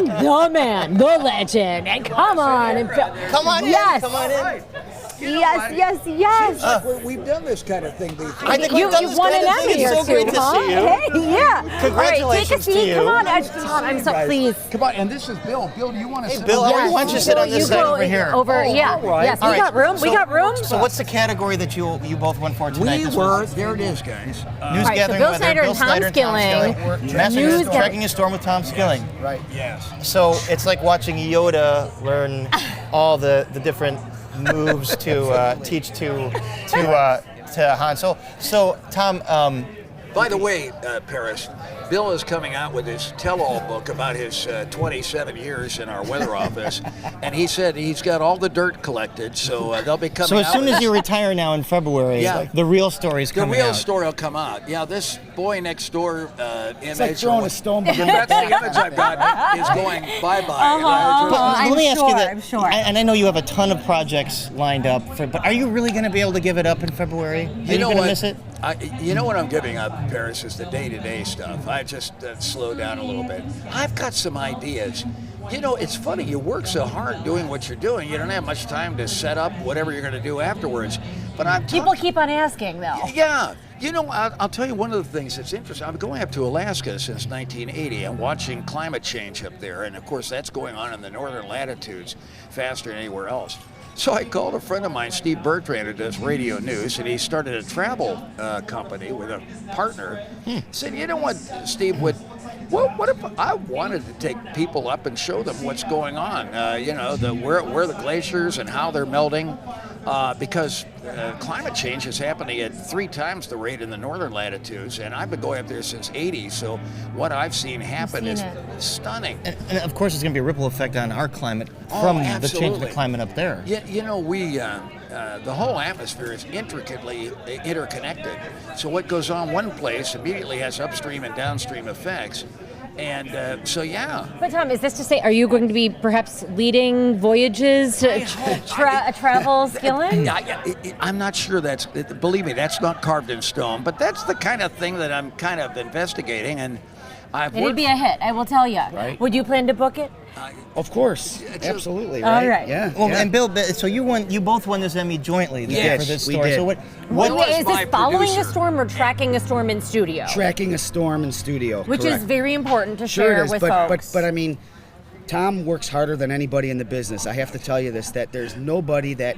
introducing the man, the legend, and come on in. Come on yes. in. Come on in. Yes. We've done this kind of thing before. I think we've done You've this won kind an of thing. Emmy It's or so two, great to huh? see you. Hey, yeah. Congratulations All right, take a seat. to you. Come on, Tom. I'm so pleased. Come on, and this is Bill. Bill, do you want to sit? Bill, on why don't you sit on this side over here? Yeah. all right. Yes, All we right, got room. so- we got room. So what's the category that you both went for tonight? There it is, guys. News Right, so gathering, Bill weather, Snyder Bill and Tom Snyder and Skilling. News Tracking a Storm with Tom Skilling. Right, yes. So it's like watching Yoda learn all the different moves to teach to Han. So Tom, By the way, Paris, Bill is coming out with his tell-all book about his 27 years in our weather office, and he said he's got all the dirt collected, so they'll be coming out. so as soon with as you retire now in February, Yeah. the real story's the coming real out. story will come out. Yeah, this boy next door image. It's like throwing a stone behind That's the image I've got is going bye-bye. Let me ask you that. I'm sure. And I know you have a ton of projects lined up, but are you really going to be able to give it up in February? Are you know going to what? miss it? You know what I'm giving up, Paris, is the day-to-day stuff. I just slow down a little bit. I've got some ideas. You know, it's funny, you work so hard doing what you're doing, you don't have much time to set up whatever you're going to do afterwards. But People keep on asking, though. Yeah. You know, I'll tell you one of the things that's interesting. I've been going up to Alaska since 1980 and watching climate change up there. And, of course, that's going on in the northern latitudes faster than anywhere else. So I called a friend of mine, Steve Bertrand, who does radio news, and he started a travel company with a partner. Said, you know what, Steve, what if I wanted to take people up and show them what's going on? Where the glaciers and how they're melting. Because climate change is happening at 3 times the rate in the northern latitudes, and I've been going up there since '80. So what I've seen happen is stunning. And of course, it's going to be a ripple effect on our climate from the change of the climate up there. Yeah, you know, the whole atmosphere is intricately interconnected. So what goes on one place immediately has upstream and downstream effects. And so, yeah. But Tom, is this to say, are you going to be perhaps leading voyages to travel Skilling? I'm not sure believe me, that's not carved in stone, but that's the kind of thing that I'm kind of investigating, and It'd be a hit, I will tell you. Right. Would you plan to book it? Of course, absolutely. All right. Yeah. Well, and Bill, so you both won this Emmy jointly for this we story. did. So Wait, is my this following producer. a storm or tracking a storm in studio? Tracking a storm in studio, Which correct. is very important to Sure share it is, with but folks. I mean, Tom works harder than anybody in the business. I have to tell you this, that there's nobody that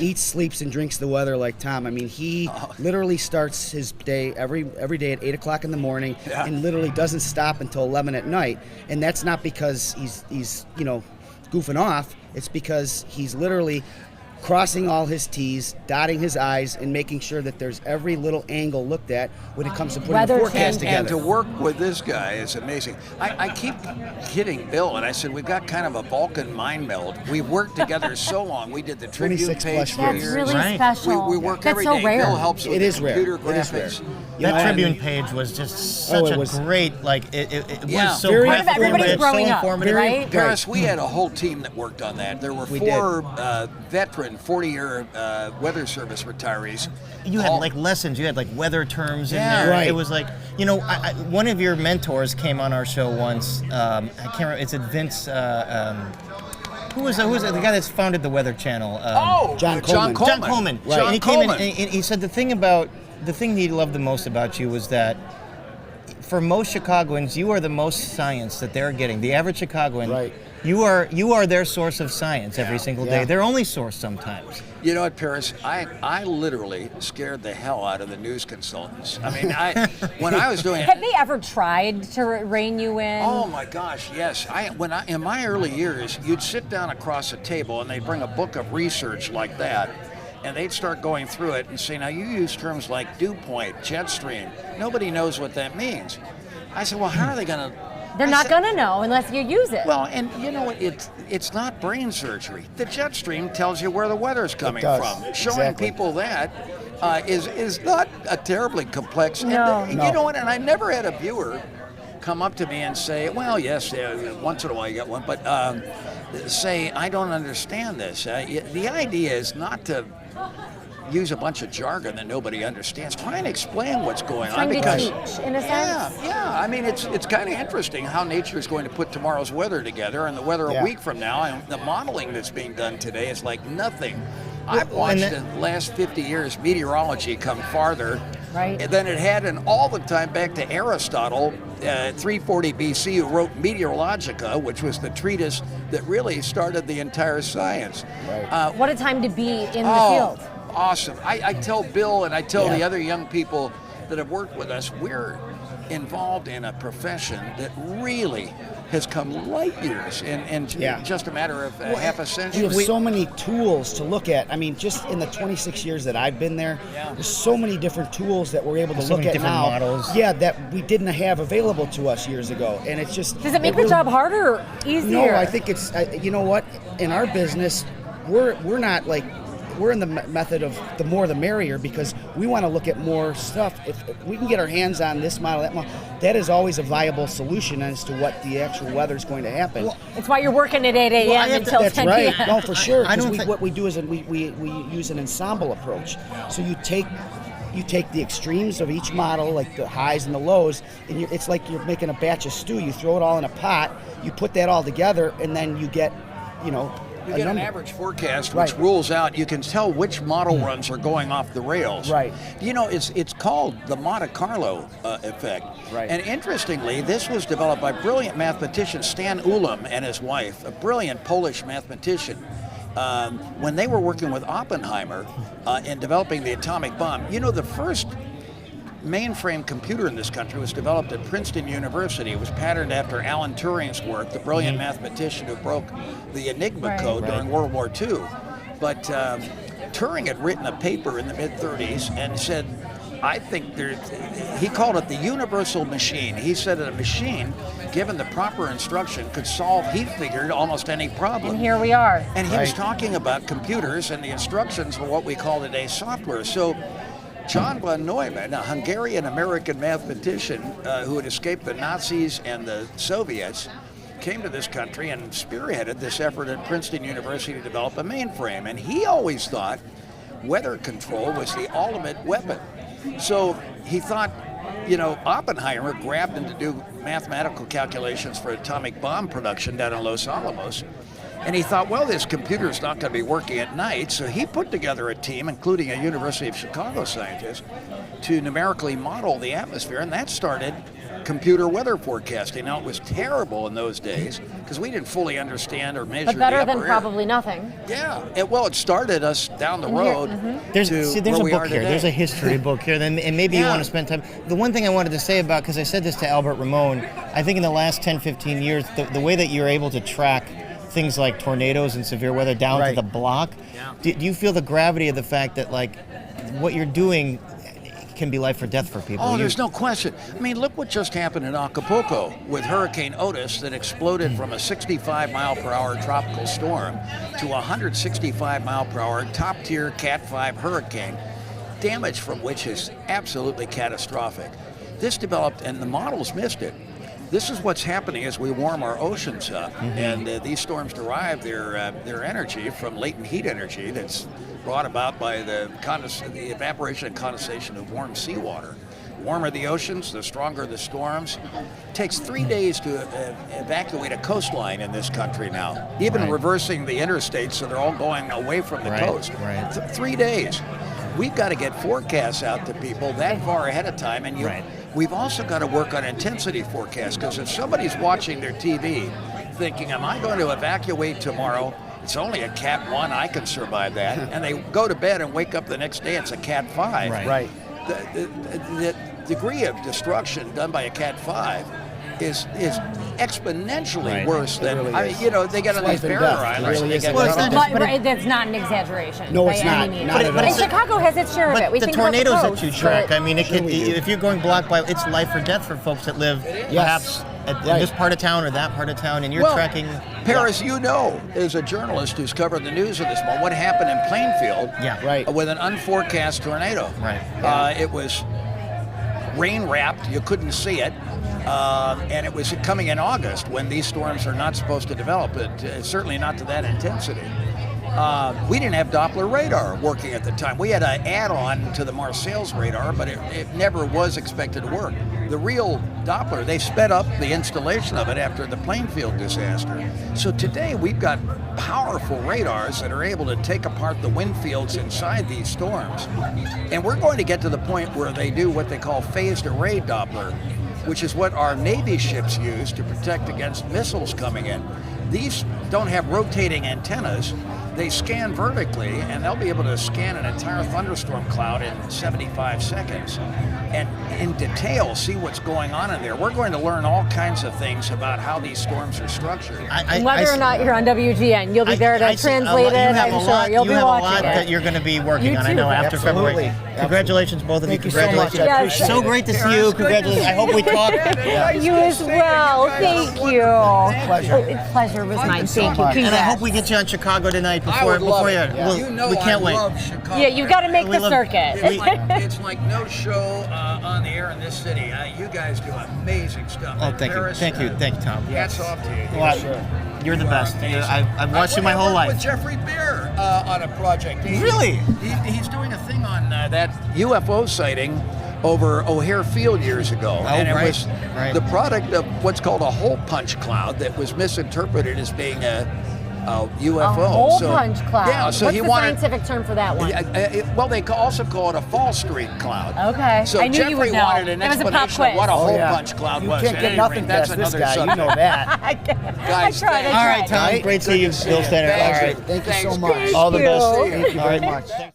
eats, sleeps, and drinks the weather like Tom. I mean, he literally starts his day every day at 8 o'clock in the morning and literally doesn't stop until 11 at night. And that's not because he's goofing off. It's because he's literally crossing all his T's, dotting his I's, and making sure that there's every little angle looked at when it comes to putting Weather the forecast change. And together. to work with this guy is amazing. I keep kidding Bill, and I said, we've got kind of a Vulcan mind meld. We've worked together so long. We did the Tribune 26 page plus for That's years. really Right. special. We work That's every so day. rare. Bill helps with It is rare. computer It is rare. graphics. You know, That I mean, Tribune page was just such it a was- great, it Yeah. was so Very graphic, Everybody's so growing up, informative. right? Paris, we had a whole team that worked on that. There were We 4 veteran 40-year weather service retirees. You had like lessons, you had like weather terms in Yeah. there. Right. It was like, one of your mentors came on our show once. I can't remember, it's Vince, who was the guy that's founded the Weather Channel? John John Coleman. Coleman. John Coleman. Right. And he John came in Coleman. and he said the thing he loved the most about you was that for most Chicagoans, you are the most science that they're getting. The average Chicagoan, Right. you are their source of science every single day. Yeah. Their only source sometimes. You know what, Paris? I literally scared the hell out of the news consultants. I mean, when I was doing Have they ever tried to rein you in? Oh my gosh, yes. In my early years, you'd sit down across a table and they'd bring a book of research like that, and they'd start going through it and say, now you use terms like dew point, jet stream. Nobody knows what that means. I said, well, how are they going to? They're not going to know unless you use it. Well, and you know what? It's not brain surgery. The jet stream tells you where the weather's coming does, from. Showing exactly. people that is not a terribly complex. No. And, you know what? And I never had a viewer come up to me and say, well, yes, once in a while you get one, but say, I don't understand this. The idea is not to use a bunch of jargon that nobody understands. Try and explain what's going on. Trying to teach, in a sense. Yeah. I mean, it's kind of interesting how nature is going to put tomorrow's weather together and the weather a week from now. And the modeling that's being done today is like nothing. I've watched in the last 50 years meteorology come farther than it had in all the time back to Aristotle, 340 BC, who wrote Meteorologica, which was the treatise that really started the entire science. What a time to be in the field. Awesome. I tell Bill and I tell the other young people that have worked with us, we're involved in a profession that really has come light years in just a matter of half a century. You have so many tools to look at. I mean, just in the 26 years that I've been there, there's so many different tools that we're able to look at now. Models. Yeah, that we didn't have available to us years ago. And it's just... Does it make the job harder or easier? No, I think it's, you know what? In our business, we're not like... We're in the method of the more the merrier, because we want to look at more stuff. If we can get our hands on this model, that model, that is always a viable solution as to what the actual weather is going to happen. Well, it's why you're working at 8 a.m. until 10 p.m. That's right. No, for sure. What we do is we use an ensemble approach. So you take the extremes of each model, like the highs and the lows, and it's like you're making a batch of stew. You throw it all in a pot, you put that all together, and then you get, you get an average forecast which rules out. You can tell which model runs are going off the rails. Right. It's called the Monte Carlo effect. Right. And interestingly, this was developed by brilliant mathematician Stan Ulam and his wife, a brilliant Polish mathematician. When they were working with Oppenheimer in developing the atomic bomb, the first mainframe computer in this country was developed at Princeton University. It was patterned after Alan Turing's work, the brilliant mathematician who broke the Enigma code during World War II. But Turing had written a paper in the mid-30s and said, I think he called it the universal machine. He said that a machine, given the proper instruction, could solve, he figured, almost any problem. And here we are. And he was talking about computers, and the instructions were what we call today software. So John von Neumann, a Hungarian-American mathematician who had escaped the Nazis and the Soviets, came to this country and spearheaded this effort at Princeton University to develop a mainframe. And he always thought weather control was the ultimate weapon. So he thought, Oppenheimer grabbed him to do mathematical calculations for atomic bomb production down in Los Alamos. And he thought, well, this computer's not going to be working at night, so he put together a team, including a University of Chicago scientist, to numerically model the atmosphere, and that started computer weather forecasting. Now, it was terrible in those days, because we didn't fully understand or measure the upper air. But better than probably nothing. Yeah, it started us down the road There's to a where we book are here. today. There's a history book here, and maybe you want to spend time. The one thing I wanted to say about, because I said this to Albert Ramon, I think in the last 10, 15 years, the way that you're able to track things like tornadoes and severe weather down to the block, do you feel the gravity of the fact that, like, what you're doing can be life or death for people? Oh, there's no question. I mean, look what just happened in Acapulco with Hurricane Otis that exploded from a 65-mile-per-hour tropical storm to a 165-mile-per-hour top-tier Cat 5 hurricane, damage from which is absolutely catastrophic. This developed, and the models missed it. This is what's happening as we warm our oceans up, and these storms derive their energy from latent heat energy that's brought about by the evaporation and condensation of warm seawater. The warmer the oceans, the stronger the storms. It takes 3 days to evacuate a coastline in this country now, even reversing the interstates, so they're all going away from the coast. 3 days. We've got to get forecasts out to people that far ahead of time, and we've also got to work on intensity forecasts, because if somebody's watching their TV thinking, am I going to evacuate tomorrow? It's only a Cat 1, I can survive that. And they go to bed and wake up the next day, it's a Cat 5. Right. The degree of destruction done by a Cat 5 is exponentially worse than, they get on these barrier islands. Really That's not an exaggeration. No, it's by not. any means. Not at all. And Chicago has its share of it. We the think about tornadoes coast, that you track, but- I mean, if you're going block by, it's life or death for folks that live perhaps in this part of town or that part of town, and you're tracking. Paris, as a journalist who's covered the news of this moment, what happened in Plainfield with an unforecast tornado. It was rain-wrapped, you couldn't see it. And it was coming in August when these storms are not supposed to develop, certainly not to that intensity. we didn't have Doppler radar working at the time. We had an add-on to the Marseille's radar, but it never was expected to work. The real Doppler, they sped up the installation of it after the Plainfield disaster. So today we've got powerful radars that are able to take apart the wind fields inside these storms. And we're going to get to the point where they do what they call phased array Doppler, which is what our Navy ships use to protect against missiles coming in. These don't have rotating antennas. They scan vertically, and they'll be able to scan an entire thunderstorm cloud in 75 seconds and in detail see what's going on in there. We're going to learn all kinds of things about how these storms are structured. And whether or not you're on WGN, you'll be there to translate it, I'm sure. You'll be watching it. You have a lot that you're going to be working on, I know, after February. Congratulations, both of you. Thank you so much. I appreciate it. So great to see you. Congratulations. I hope we talk. You as well. Thank you. Pleasure. Pleasure was mine. Thank you. And I Congrats. hope we get you on Chicago tonight I would love you. it. We'll- You know we can't I wait. love Chicago. Yeah, you've got to make We the love- circuit. It's like no show on the air in this city. You guys do amazing stuff. Oh, In thank you. Paris, Thank you, Tom. Hats off to you. Well, you're the best. I've watched you my whole I worked life. with Jeffrey Beer on a project. Really? He's doing a thing on that UFO sighting over O'Hare Field years ago. And it was the product of what's called a hole punch cloud that was misinterpreted as being a UFO. A hole punch cloud. Yeah, so What's he the wanted. scientific term for that one? Well, they also call it a fall streak cloud. Okay. So I knew Jeffrey you would know. wanted an It was a pop explanation of what a quiz. hole yeah. punch cloud You was. can't At get any nothing rate, that's past this another guy. You subject. know that. I Guys, tried. All right, Tom. Great to see you, Bill Steiner. All right. Thank you so Thanks. much. All the best. Thank you very much.